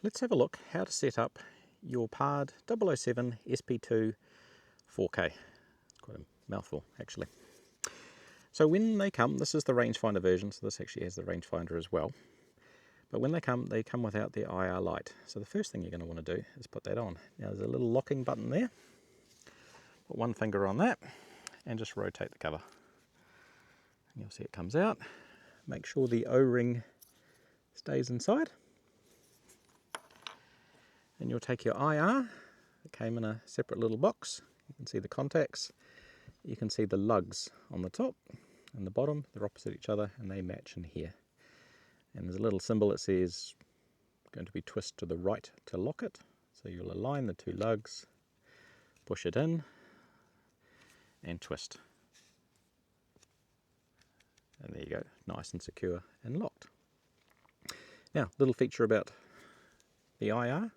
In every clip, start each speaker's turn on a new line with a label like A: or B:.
A: let's have a look how to set up your PARD 007 SP2 4K. It's quite a mouthful actually. So when they come, this is the rangefinder version, so this actually has the rangefinder as well. But when they come without their IR light. So the first thing you're going to want to do is put that on. Now there's a little locking button there. Put one finger on that and just rotate the cover. And you'll see it comes out. Make sure the O-ring stays inside. And you'll take your IR. It came in a separate little box. You can see the contacts. You can see the lugs on the top and the bottom. They're opposite each other and they match in here. And there's a little symbol that says going to be twist to the right to lock it. So you'll align the two lugs, push it in and twist. And there you go, nice and secure and locked. Now, little feature about the IR.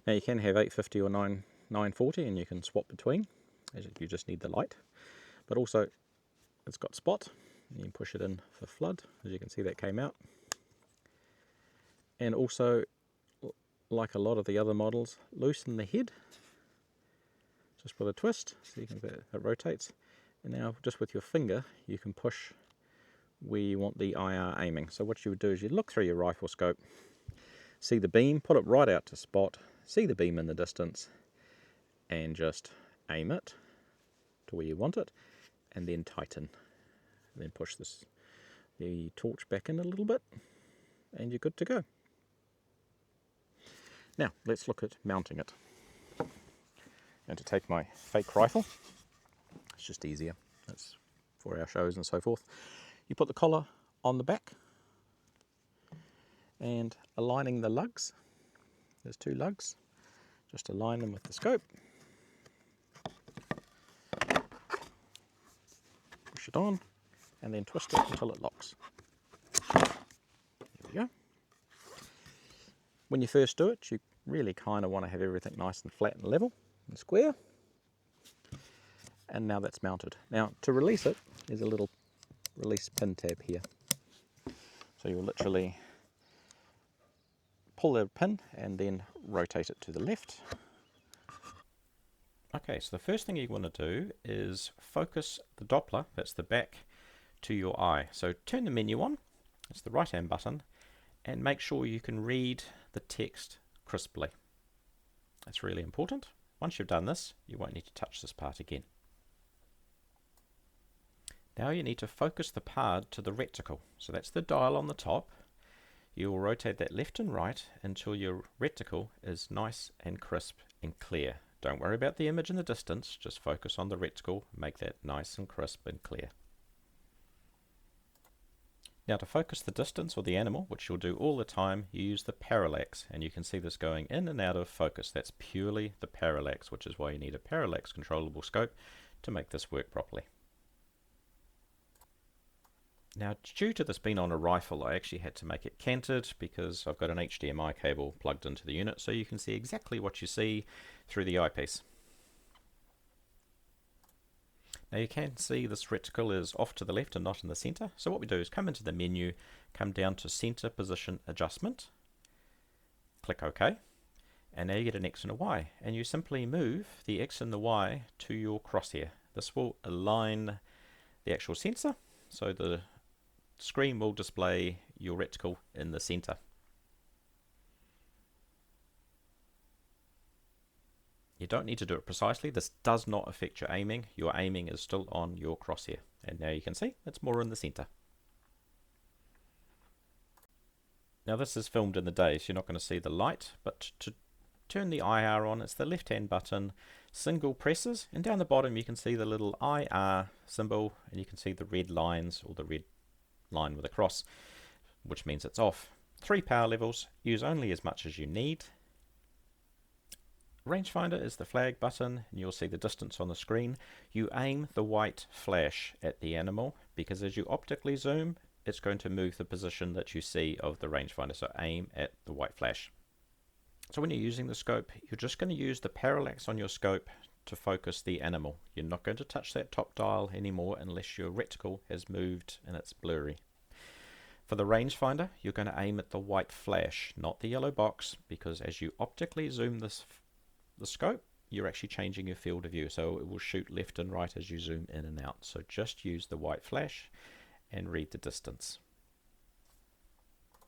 A: Now you can have 850 or 940 and you can swap between, as you just need the light. But also it's got spot, and you can push it in for flood, as you can see that came out. And also, like a lot of the other models, loosen the head just with a twist, so you can it rotates. And now just with your finger you can push where you want the IR aiming. So what you would do is you look through your rifle scope, see the beam, put it right out to spot, see the beam in the distance, and just aim it to where you want it, and then tighten. And then push the torch back in a little bit, and you're good to go. Now let's look at mounting it. And to take my fake rifle, it's just easier. That's for our shows and so forth. You put the collar on the back and aligning the lugs. There's two lugs. Just align them with the scope. Push it on and then twist it until it locks. There we go. When you first do it, you really kind of want to have everything nice and flat and level and square. And now that's mounted. Now to release it, there's a little release pin tab here. So you'll literally pull the pin and then rotate it to the left. Okay, so the first thing you want to do is focus the Doppler, that's the back, to your eye. So turn the menu on, it's the right hand button, and make sure you can read the text crisply. That's really important. Once you've done this, you won't need to touch this part again. Now you need to focus the PARD to the reticle. So that's the dial on the top. You will rotate that left and right until your reticle is nice and crisp and clear. Don't worry about the image in the distance, just focus on the reticle, make that nice and crisp and clear. Now to focus the distance or the animal, which you'll do all the time, you use the parallax, and you can see this going in and out of focus. That's purely the parallax, which is why you need a parallax controllable scope to make this work properly. Now, due to this being on a rifle, I actually had to make it canted because I've got an HDMI cable plugged into the unit, so you can see exactly what you see through the eyepiece. Now you can see this reticle is off to the left and not in the center. So what we do is come into the menu, come down to center position adjustment, click OK, and now you get an X and a Y, and you simply move the X and the Y to your crosshair. This will align the actual sensor, so the screen will display your reticle in the center. You don't need to do it precisely. This does not affect your aiming. Your aiming is still on your crosshair. And now you can see it's more in the center. Now this is filmed in the day, so you're not going to see the light, but to turn the IR on, it's the left hand button, single presses, and down the bottom you can see the little IR symbol, and you can see the red lines, or the red line with a cross, which means it's off. 3 power levels, use only as much as you need. Rangefinder is the flag button, and you'll see the distance on the screen. You aim the white flash at the animal, because as you optically zoom, it's going to move the position that you see of the rangefinder, so aim at the white flash. So when you're using the scope, you're just going to use the parallax on your scope to focus the animal. You're not going to touch that top dial anymore unless your reticle has moved and it's blurry. For the rangefinder, you're going to aim at the white flash, not the yellow box, because as you optically zoom the scope, you're actually changing your field of view, so it will shoot left and right as you zoom in and out. So just use the white flash and read the distance.